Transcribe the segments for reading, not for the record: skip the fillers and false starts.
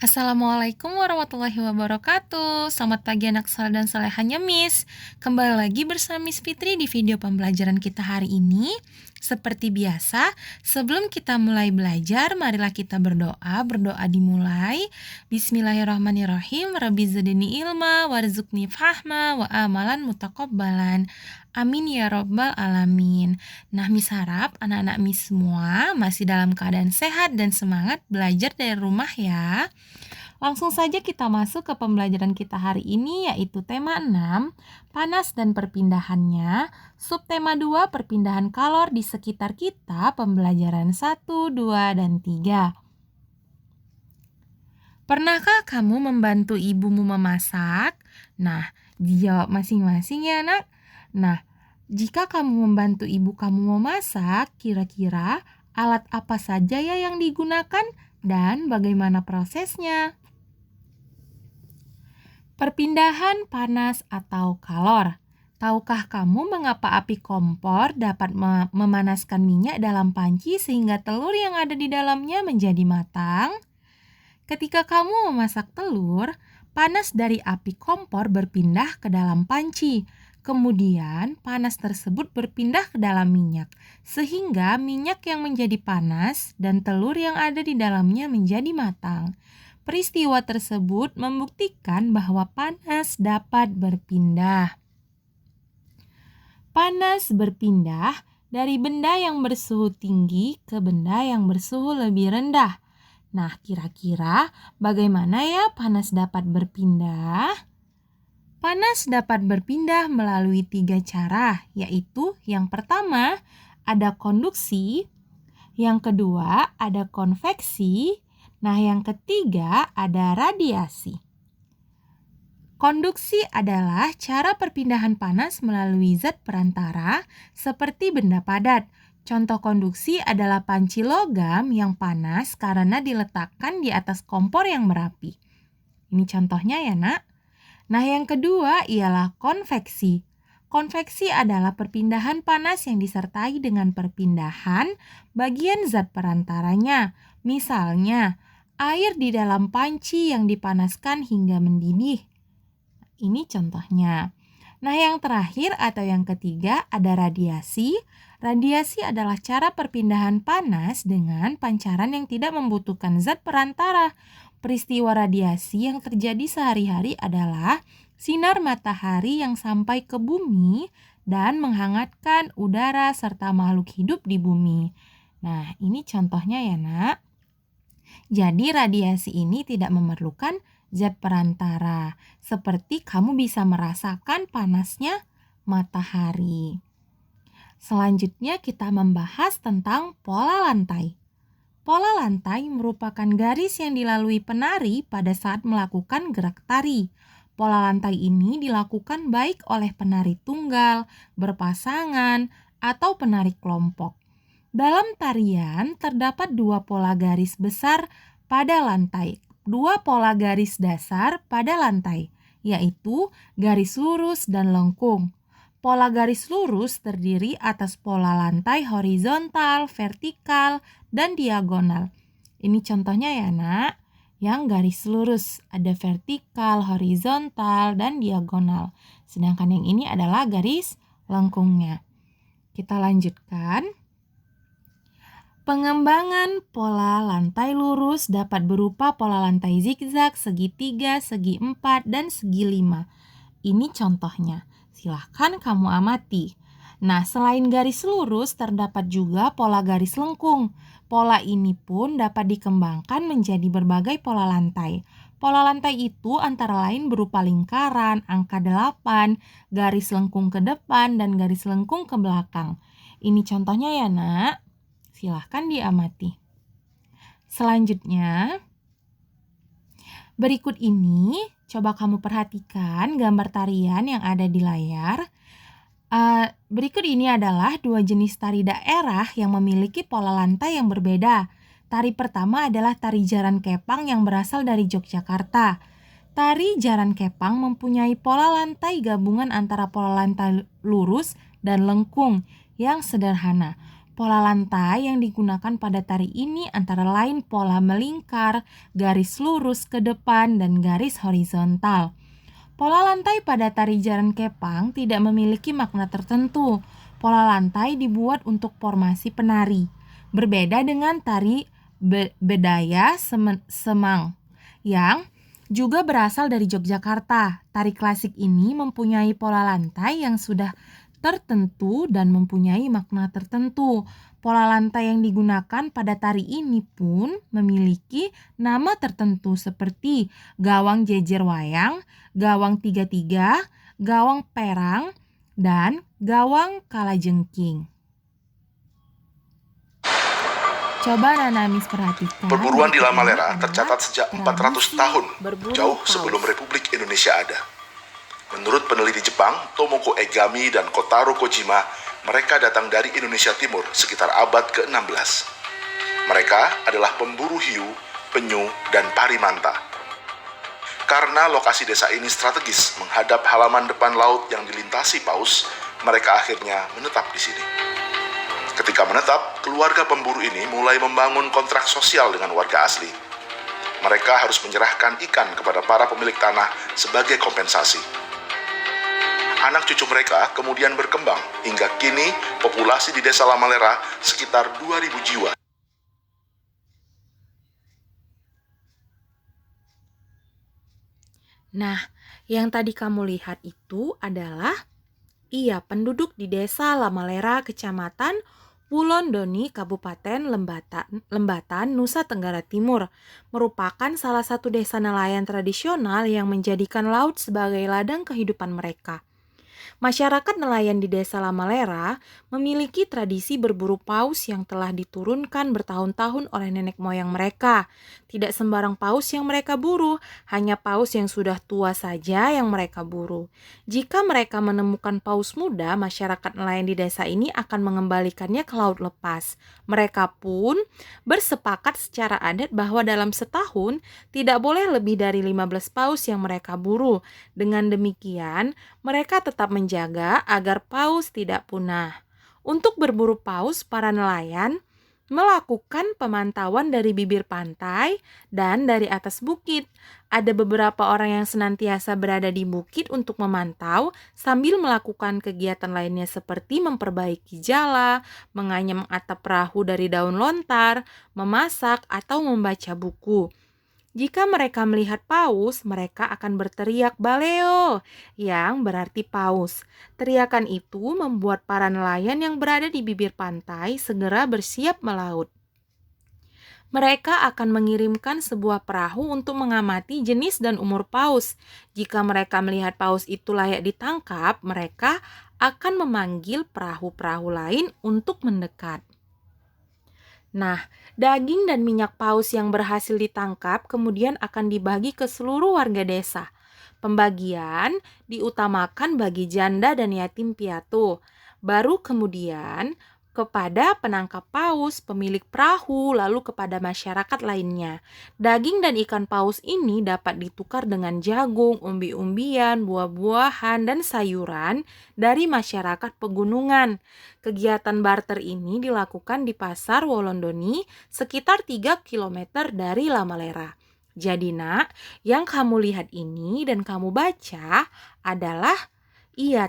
Assalamualaikum warahmatullahi wabarakatuh. Selamat pagi anak saleh dan salehahnya Miss. Kembali lagi bersama Miss Fitri di video pembelajaran kita hari ini. Seperti biasa, sebelum kita mulai belajar, marilah kita berdoa. Berdoa dimulai. Bismillahirrahmanirrahim. Rabbi zidni ilma warzuqni fahma wa amalan mutaqabbalan. Amin ya robbal alamin. Nah, Miss harap anak-anak Miss semua masih dalam keadaan sehat dan semangat belajar dari rumah ya. Langsung saja kita masuk ke pembelajaran kita hari ini, yaitu tema 6, panas dan perpindahannya, subtema 2, perpindahan kalor di sekitar kita, pembelajaran 1, 2, dan 3. Pernahkah kamu membantu ibumu memasak? Nah, dijawab masing-masing ya nak. Nah, jika kamu membantu ibu kamu memasak, kira-kira alat apa saja ya yang digunakan dan bagaimana prosesnya? Perpindahan panas atau kalor. Tahukah kamu mengapa api kompor dapat memanaskan minyak dalam panci sehingga telur yang ada di dalamnya menjadi matang? Ketika kamu memasak telur, panas dari api kompor berpindah ke dalam panci. Kemudian panas tersebut berpindah ke dalam minyak, sehingga minyak yang menjadi panas dan telur yang ada di dalamnya menjadi matang. Peristiwa tersebut membuktikan bahwa panas dapat berpindah. Panas berpindah dari benda yang bersuhu tinggi ke benda yang bersuhu lebih rendah. Nah, kira-kira bagaimana ya panas dapat berpindah? Panas dapat berpindah melalui 3 cara, yaitu yang pertama ada konduksi, yang kedua ada konveksi, nah yang ketiga ada radiasi. Konduksi adalah cara perpindahan panas melalui zat perantara seperti benda padat. Contoh konduksi adalah panci logam yang panas karena diletakkan di atas kompor yang berapi. Ini contohnya ya nak. Nah yang kedua ialah konveksi. Konveksi adalah perpindahan panas yang disertai dengan perpindahan bagian zat perantaranya. Misalnya, air di dalam panci yang dipanaskan hingga mendidih. Ini contohnya. Nah, yang terakhir atau yang ketiga ada radiasi. Radiasi adalah cara perpindahan panas dengan pancaran yang tidak membutuhkan zat perantara. Peristiwa radiasi yang terjadi sehari-hari adalah sinar matahari yang sampai ke bumi dan menghangatkan udara serta makhluk hidup di bumi. Nah, ini contohnya ya nak. Jadi radiasi ini tidak memerlukan zat perantara, seperti kamu bisa merasakan panasnya matahari. Selanjutnya kita membahas tentang pola lantai. Pola lantai merupakan garis yang dilalui penari pada saat melakukan gerak tari. Pola lantai ini dilakukan baik oleh penari tunggal, berpasangan, atau penari kelompok. Dalam tarian terdapat 2 pola garis besar pada lantai, 2 pola garis dasar pada lantai, yaitu garis lurus dan lengkung. Pola garis lurus terdiri atas pola lantai horizontal, vertikal, dan diagonal. Ini contohnya ya nak, yang garis lurus ada vertikal, horizontal, dan diagonal. Sedangkan yang ini adalah garis lengkungnya. Kita lanjutkan. Pengembangan pola lantai lurus dapat berupa pola lantai zigzag, segitiga, segi 4, dan segi 5. Ini contohnya. Silahkan kamu amati. Nah, selain garis lurus, terdapat juga pola garis lengkung. Pola ini pun dapat dikembangkan menjadi berbagai pola lantai. Pola lantai itu antara lain berupa lingkaran, angka 8, garis lengkung ke depan, dan garis lengkung ke belakang. Ini contohnya ya nak. Silahkan diamati. Selanjutnya, berikut ini coba kamu perhatikan gambar tarian yang ada di layar. Berikut ini adalah 2 jenis tari daerah yang memiliki pola lantai yang berbeda. Tari pertama adalah tari jaran kepang yang berasal dari Yogyakarta. Tari jaran kepang mempunyai pola lantai gabungan antara pola lantai lurus dan lengkung yang sederhana. Pola lantai yang digunakan pada tari ini antara lain pola melingkar, garis lurus ke depan, dan garis horizontal. Pola lantai pada tari jaran kepang tidak memiliki makna tertentu. Pola lantai dibuat untuk formasi penari. Berbeda dengan tari bedaya semang yang juga berasal dari Yogyakarta. Tari klasik ini mempunyai pola lantai yang sudah tertentu dan mempunyai makna tertentu. Pola lantai yang digunakan pada tari ini pun memiliki nama tertentu seperti gawang jejer wayang, gawang 3-3, gawang perang, dan gawang kalajengking. Coba Nanamis perhatikan. Perburuan di Lamalera tercatat sejak 400 tahun, jauh sebelum Republik Indonesia ada. Menurut peneliti Jepang, Tomoko Egami dan Kotaro Kojima, mereka datang dari Indonesia Timur sekitar abad ke-16. Mereka adalah pemburu hiu, penyu, dan parimanta. Karena lokasi desa ini strategis menghadap halaman depan laut yang dilintasi paus, mereka akhirnya menetap di sini. Ketika menetap, keluarga pemburu ini mulai membangun kontrak sosial dengan warga asli. Mereka harus menyerahkan ikan kepada para pemilik tanah sebagai kompensasi. Anak cucu mereka kemudian berkembang hingga kini populasi di desa Lamalera sekitar 2.000 jiwa. Nah, yang tadi kamu lihat itu adalah penduduk di desa Lamalera, Kecamatan Wulondoni, Kabupaten Lembatan, Nusa Tenggara Timur, merupakan salah satu desa nelayan tradisional yang menjadikan laut sebagai ladang kehidupan mereka. Masyarakat nelayan di desa Lamalera memiliki tradisi berburu paus yang telah diturunkan bertahun-tahun oleh nenek moyang mereka. Tidak sembarang paus yang mereka buru, hanya paus yang sudah tua saja yang mereka buru. Jika mereka menemukan paus muda, masyarakat nelayan di desa ini akan mengembalikannya ke laut lepas. Mereka pun bersepakat secara adat bahwa dalam setahun tidak boleh lebih dari 15 paus yang mereka buru. Dengan demikian, mereka tetap menjaga agar paus tidak punah. Untuk berburu paus, para nelayan melakukan pemantauan dari bibir pantai dan dari atas bukit. Ada beberapa orang yang senantiasa berada di bukit untuk memantau sambil melakukan kegiatan lainnya seperti memperbaiki jala, menganyam atap perahu dari daun lontar, memasak, atau membaca buku. Jika mereka melihat paus, mereka akan berteriak baleo, yang berarti paus. Teriakan itu membuat para nelayan yang berada di bibir pantai segera bersiap melaut. Mereka akan mengirimkan sebuah perahu untuk mengamati jenis dan umur paus. Jika mereka melihat paus itu layak ditangkap, mereka akan memanggil perahu-perahu lain untuk mendekat. Nah, daging dan minyak paus yang berhasil ditangkap kemudian akan dibagi ke seluruh warga desa. Pembagian diutamakan bagi janda dan yatim piatu. Baru kemudian kepada penangkap paus, pemilik perahu, lalu kepada masyarakat lainnya. Daging dan ikan paus ini dapat ditukar dengan jagung, umbi-umbian, buah-buahan, dan sayuran dari masyarakat pegunungan. Kegiatan barter ini dilakukan di Pasar Wolondoni sekitar 3 km dari Lamalera. Jadi nak, yang kamu lihat ini dan kamu baca adalah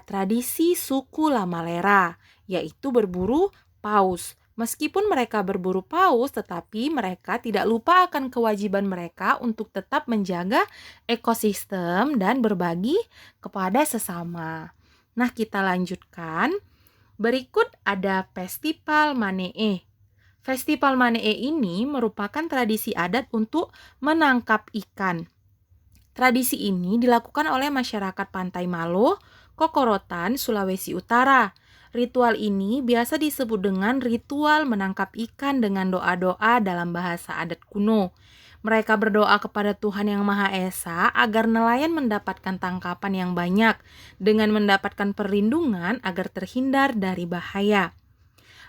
tradisi suku Lamalera, yaitu berburu paus. Meskipun mereka berburu paus, tetapi mereka tidak lupa akan kewajiban mereka untuk tetap menjaga ekosistem dan berbagi kepada sesama. Nah, kita lanjutkan. Berikut ada Festival Manee. Festival Manee ini merupakan tradisi adat untuk menangkap ikan. Tradisi ini dilakukan oleh masyarakat Pantai Malo, Kokorotan, Sulawesi Utara. Ritual ini biasa disebut dengan ritual menangkap ikan dengan doa-doa dalam bahasa adat kuno. Mereka berdoa kepada Tuhan Yang Maha Esa agar nelayan mendapatkan tangkapan yang banyak dengan mendapatkan perlindungan agar terhindar dari bahaya.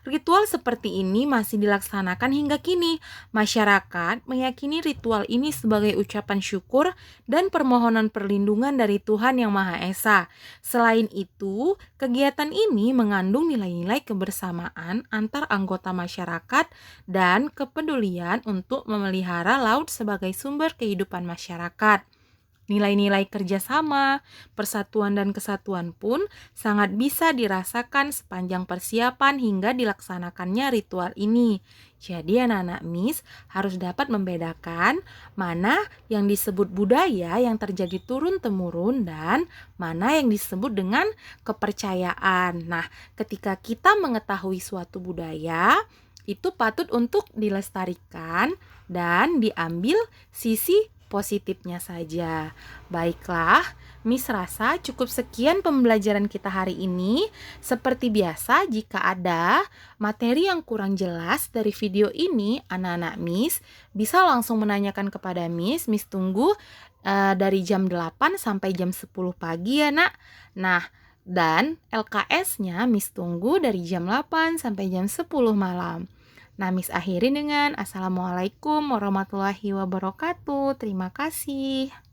Ritual seperti ini masih dilaksanakan hingga kini. Masyarakat meyakini ritual ini sebagai ucapan syukur dan permohonan perlindungan dari Tuhan Yang Maha Esa. Selain itu, kegiatan ini mengandung nilai-nilai kebersamaan antar anggota masyarakat dan kepedulian untuk memelihara laut sebagai sumber kehidupan masyarakat. Nilai-nilai kerjasama, persatuan dan kesatuan pun sangat bisa dirasakan sepanjang persiapan hingga dilaksanakannya ritual ini. Jadi anak-anak Miss harus dapat membedakan mana yang disebut budaya yang terjadi turun-temurun dan mana yang disebut dengan kepercayaan. Nah, ketika kita mengetahui suatu budaya, itu patut untuk dilestarikan dan diambil sisi positifnya saja. Baiklah, Miss rasa cukup sekian pembelajaran kita hari ini. Seperti biasa, jika ada materi yang kurang jelas dari video ini, anak-anak Miss bisa langsung menanyakan kepada Miss. Miss tunggu dari jam 8 sampai jam 10 pagi ya, Nak. Nah, dan LKS-nya Miss tunggu dari jam 8 sampai jam 10 malam. Nah, Miss akhiri dengan Assalamualaikum warahmatullahi wabarakatuh. Terima kasih.